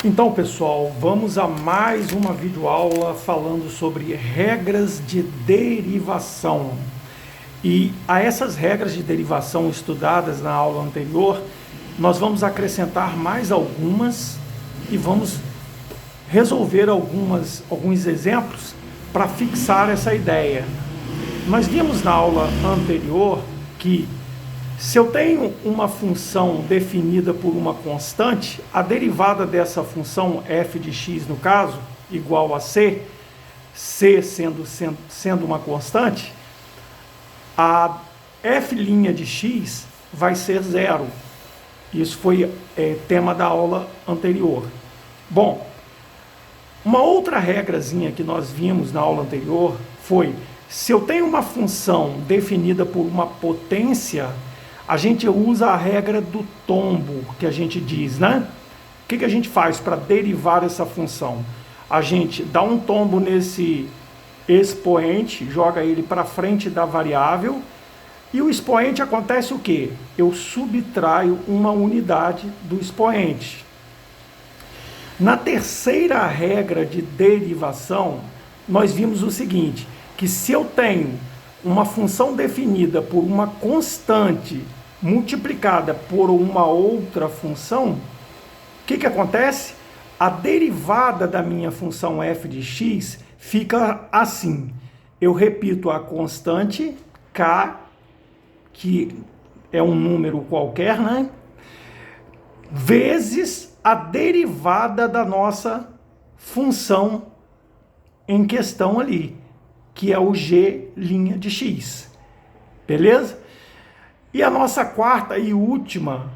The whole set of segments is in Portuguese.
Então, pessoal, vamos a mais uma videoaula falando sobre regras de derivação. E a essas regras de derivação estudadas na aula anterior, nós vamos acrescentar mais algumas e vamos resolver alguns exemplos para fixar essa ideia. Nós vimos na aula anterior que se eu tenho uma função definida por uma constante, a derivada dessa função f de x, no caso, igual a c sendo uma constante, a f' de x vai ser zero. Isso foi tema da aula anterior. Bom, uma outra regrazinha que nós vimos na aula anterior foi, se eu tenho uma função definida por uma potência, a gente usa a regra do tombo, que a gente diz, né? O que a gente faz para derivar essa função? A gente dá um tombo nesse expoente, joga ele para frente da variável, e o expoente acontece o quê? Eu subtraio uma unidade do expoente. Na terceira regra de derivação, nós vimos o seguinte, que se eu tenho uma função definida por uma constante multiplicada por uma outra função, o que acontece? A derivada da minha função f de x fica assim. Eu repito a constante k, que é um número qualquer, né? Vezes a derivada da nossa função em questão ali, que é o g' de x. Beleza? E a nossa quarta e última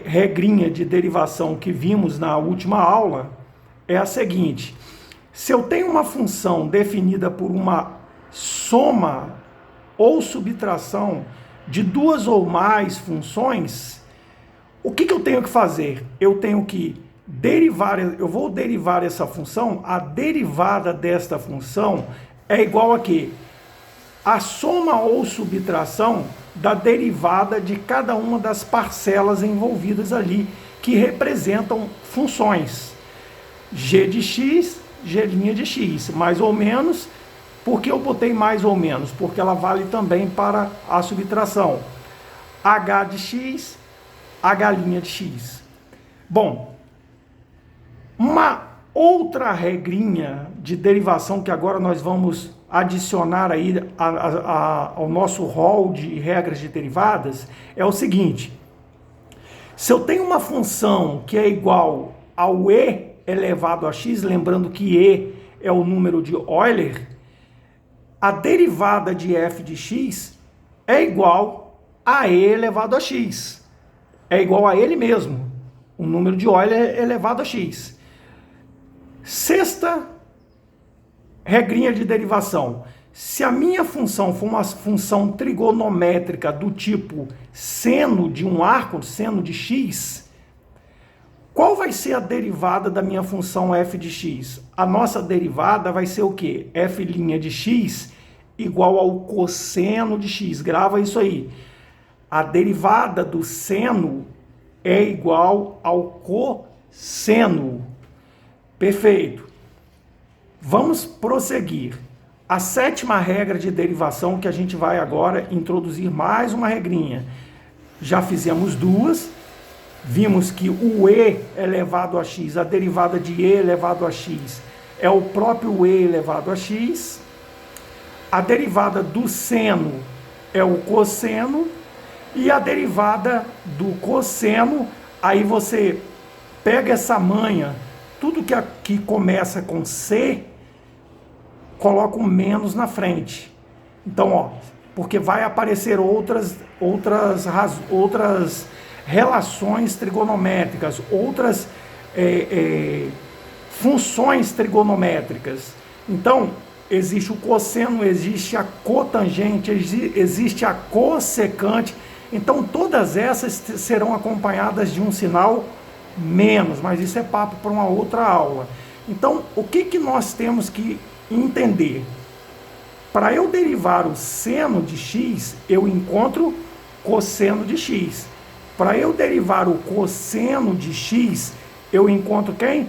regrinha de derivação que vimos na última aula é a seguinte. Se eu tenho uma função definida por uma soma ou subtração de duas ou mais funções, o que eu tenho que fazer? Eu tenho que eu vou derivar essa função, a derivada desta função é igual a quê? A soma ou subtração da derivada de cada uma das parcelas envolvidas ali, que representam funções. G de x, g' de x, mais ou menos. Por que eu botei mais ou menos? Porque ela vale também para a subtração. H de x, h' de x. Bom, uma outra regrinha de derivação que agora nós vamos adicionar aí ao nosso rol de regras de derivadas é o seguinte. Se eu tenho uma função que é igual ao e elevado a x, lembrando que e é o número de Euler, a derivada de f de x é igual a e elevado a x. É igual a ele mesmo, o número de Euler elevado a x. Sexta regrinha de derivação. Se a minha função for uma função trigonométrica do tipo seno de um arco, seno de x, qual vai ser a derivada da minha função f de x? A nossa derivada vai ser o quê? F' de x igual ao cosseno de x. Grava isso aí. A derivada do seno é igual ao cosseno. Perfeito. Vamos prosseguir. A sétima regra de derivação que a gente vai agora introduzir mais uma regrinha. Já fizemos duas. Vimos que o e elevado a x, a derivada de e elevado a x é o próprio e elevado a x. A derivada do seno é o cosseno. E a derivada do cosseno, aí você pega essa manha, tudo que aqui começa com c, coloca um menos na frente. Então, ó, porque vai aparecer outras relações trigonométricas, outras funções trigonométricas. Então, existe o cosseno, existe a cotangente, existe a cossecante. Então, todas essas serão acompanhadas de um sinal menos, mas isso é papo para uma outra aula. Então, o que nós temos que entender? Para eu derivar o seno de x, eu encontro cosseno de x. Para eu derivar o cosseno de x, eu encontro quem?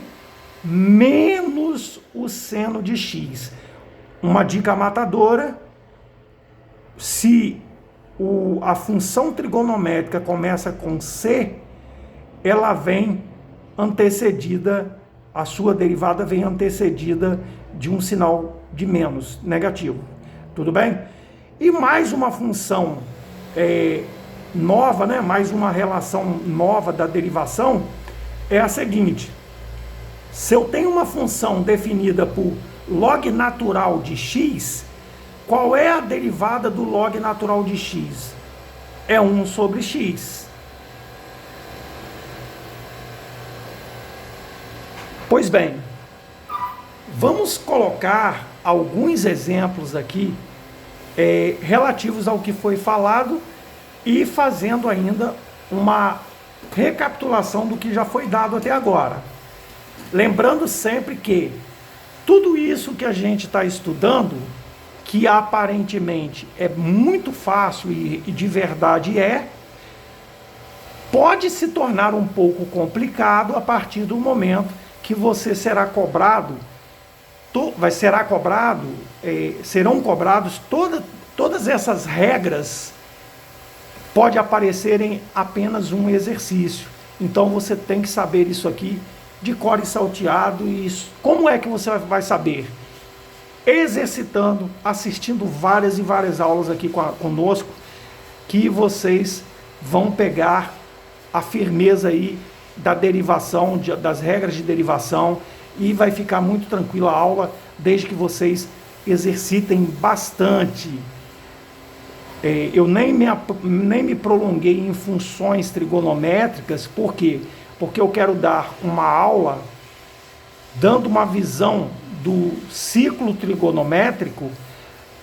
Menos o seno de x. Uma dica matadora: se a função trigonométrica começa com c, ela vem antecedida, a sua derivada vem antecedida de um sinal de menos, negativo. Tudo bem? E mais uma função nova, né? Mais uma relação nova da derivação é a seguinte: se eu tenho uma função definida por log natural de x, qual é a derivada do log natural de x? É 1 sobre x. Pois bem, vamos colocar alguns exemplos aqui relativos ao que foi falado e fazendo ainda uma recapitulação do que já foi dado até agora. Lembrando sempre que tudo isso que a gente está estudando, que aparentemente é muito fácil e de verdade pode se tornar um pouco complicado a partir do momento que você serão cobrados todas essas regras. Pode aparecer em apenas um exercício. Então você tem que saber isso aqui de cor e salteado. E como é que você vai saber? Exercitando, assistindo várias e várias aulas aqui conosco, que vocês vão pegar a firmeza aí da derivação, das regras de derivação, e vai ficar muito tranquila a aula, desde que vocês exercitem bastante. Eu nem me prolonguei em funções trigonométricas. Por quê? Porque eu quero dar uma aula dando uma visão do ciclo trigonométrico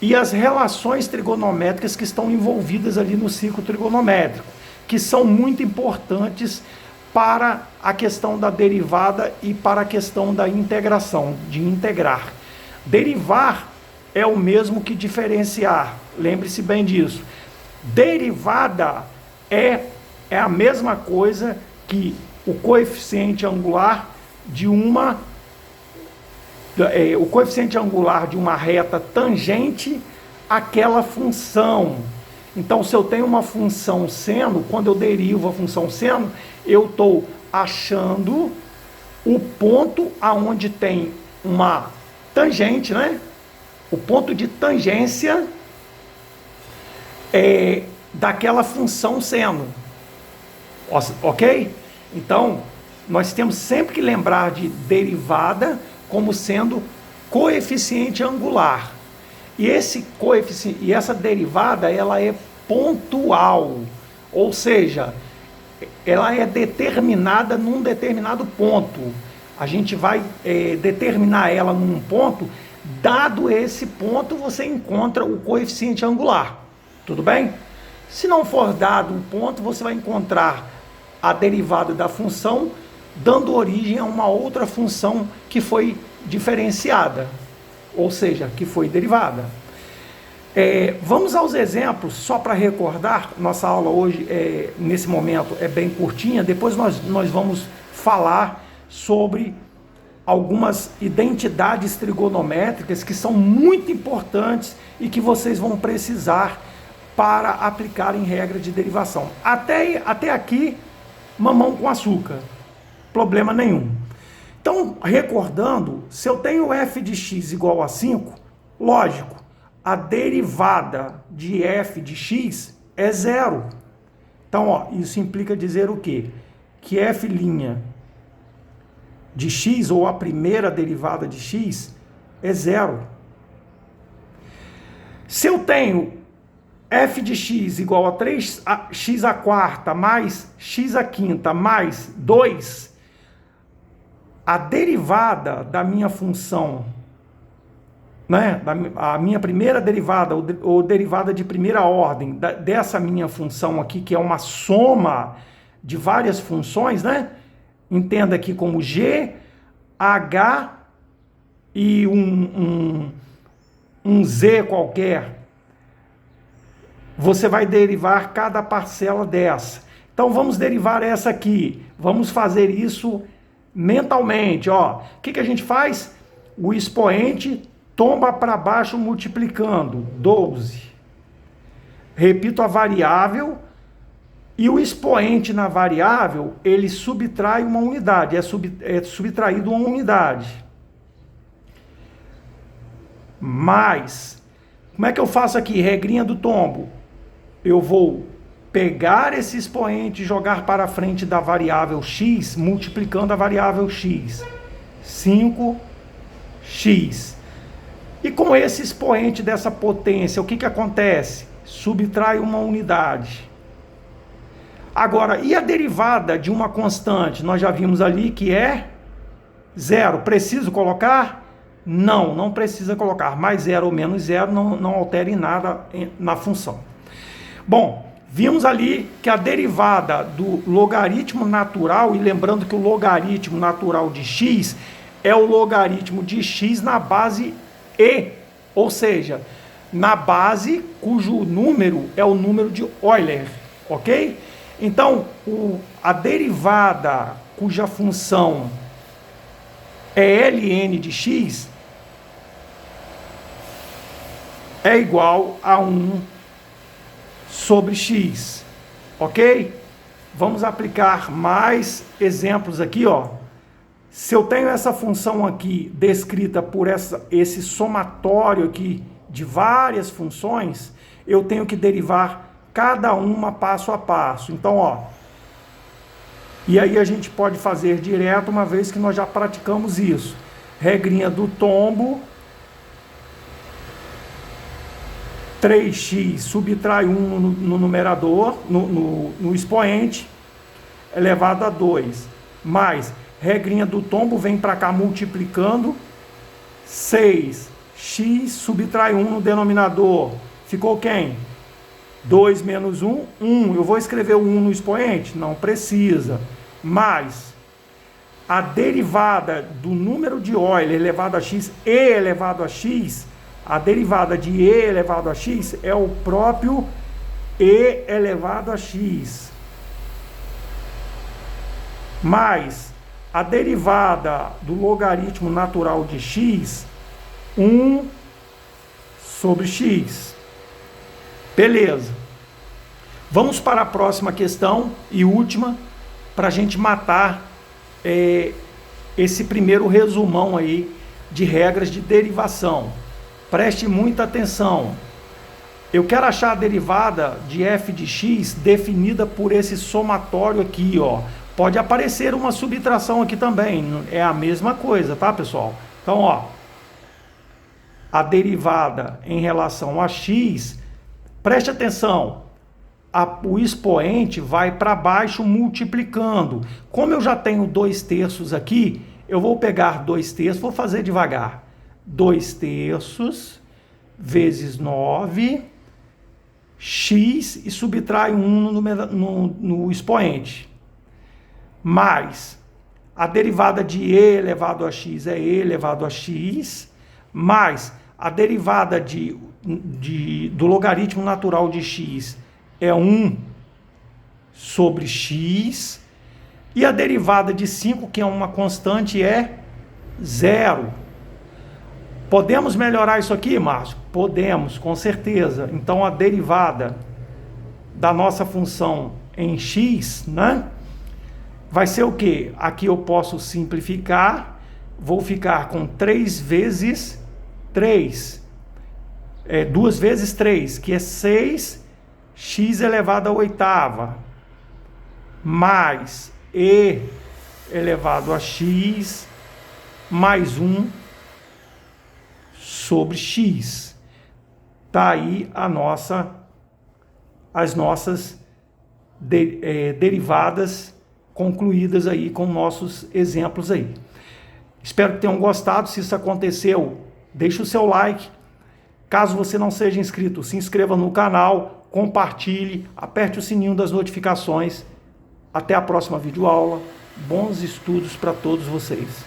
e as relações trigonométricas que estão envolvidas ali no ciclo trigonométrico, que são muito importantes para a questão da derivada e para a questão da integração, de integrar. Derivar é o mesmo que diferenciar, lembre-se bem disso. Derivada é a mesma coisa que o coeficiente angular de uma reta tangente àquela função. Então, se eu tenho uma função seno, quando eu derivo a função seno, eu estou achando o ponto aonde tem uma tangente, né? O ponto de tangência daquela função seno. Ok? Então, nós temos sempre que lembrar de derivada como sendo coeficiente angular. E esse coeficiente, e essa derivada, ela é pontual, ou seja, ela é determinada num determinado ponto. A gente vai determinar ela num ponto, dado esse ponto você encontra o coeficiente angular. Tudo bem? Se não for dado um ponto, você vai encontrar a derivada da função, dando origem a uma outra função que foi diferenciada, ou seja, que foi derivada. Vamos aos exemplos, só para recordar. Nossa aula hoje, nesse momento, é bem curtinha. Depois nós vamos falar sobre algumas identidades trigonométricas que são muito importantes e que vocês vão precisar para aplicar em regra de derivação. Até aqui, mamão com açúcar, problema nenhum. Então, recordando, se eu tenho f de x igual a 5, lógico, a derivada de f de x é zero. Então, isso implica dizer o quê? Que f' de x, ou a primeira derivada de x, é zero. Se eu tenho f de x igual a 3x à quarta mais x à quinta mais 2, a derivada da minha função, né, a minha primeira derivada, ou derivada de primeira ordem, dessa minha função aqui, que é uma soma de várias funções, né? Entenda aqui como g, h e um z qualquer. Você vai derivar cada parcela dessa. Então vamos derivar essa aqui. Vamos fazer isso mentalmente, ó. O que a gente faz? O expoente tomba para baixo multiplicando 12. Repito a variável e o expoente na variável, ele subtrai uma unidade, é subtraído uma unidade. Mais, como é que eu faço aqui? Regrinha do tombo. Eu vou pegar esse expoente e jogar para frente da variável x, multiplicando a variável x. 5x. E com esse expoente dessa potência, o que acontece? Subtrai uma unidade. Agora, e a derivada de uma constante? Nós já vimos ali que é 0. Preciso colocar? Não, não precisa colocar. Mais 0 ou menos 0 não altera em nada na função. Bom, vimos ali que a derivada do logaritmo natural, e lembrando que o logaritmo natural de x é o logaritmo de x na base e, ou seja, na base cujo número é o número de Euler, ok? Então, a derivada cuja função é ln de x é igual a 1 sobre x, ok? Vamos aplicar mais exemplos aqui, ó. Se eu tenho essa função aqui descrita por esse somatório aqui de várias funções, eu tenho que derivar cada uma passo a passo. Então, ó, e aí a gente pode fazer direto, uma vez que nós já praticamos isso. Regrinha do tombo, 3x subtrai 1 no numerador, no expoente, elevado a 2, mais regrinha do tombo, vem para cá multiplicando, 6x subtrai 1 no denominador, ficou quem? 2 menos 1, 1. Eu vou escrever o 1 no expoente? Não precisa. Mais a derivada do número de Euler elevado a x e elevado a x, a derivada de e elevado a x é o próprio e elevado a x. Mais a derivada do logaritmo natural de x, 1 sobre x. Beleza. Vamos para a próxima questão e última, para a gente matar esse primeiro resumão aí de regras de derivação. Preste muita atenção. Eu quero achar a derivada de f de x definida por esse somatório aqui, ó. Pode aparecer uma subtração aqui também, é a mesma coisa, tá, pessoal? Então, ó, a derivada em relação a x, preste atenção, o expoente vai para baixo multiplicando. Como eu já tenho 2/3 aqui, eu vou pegar 2/3, vou fazer devagar. 2/3 vezes 9, x, e subtrai 1 no expoente. Mais a derivada de e elevado a x é e elevado a x, mais a derivada do logaritmo natural de x é 1 sobre x, e a derivada de 5, que é uma constante, é 0. Podemos melhorar isso aqui, Márcio? Podemos, com certeza. Então, a derivada da nossa função em x, né, vai ser o quê? Aqui eu posso simplificar, vou ficar com 3 vezes 3. 2 vezes 3, que é 6, x elevado à oitava, mais e elevado a x, mais 1 sobre x. Tá aí as nossas derivadas concluídas aí com nossos exemplos aí. Espero que tenham gostado. Se isso aconteceu, deixe o seu like. Caso você não seja inscrito, se inscreva no canal, compartilhe, aperte o sininho das notificações. Até a próxima videoaula. Bons estudos para todos vocês.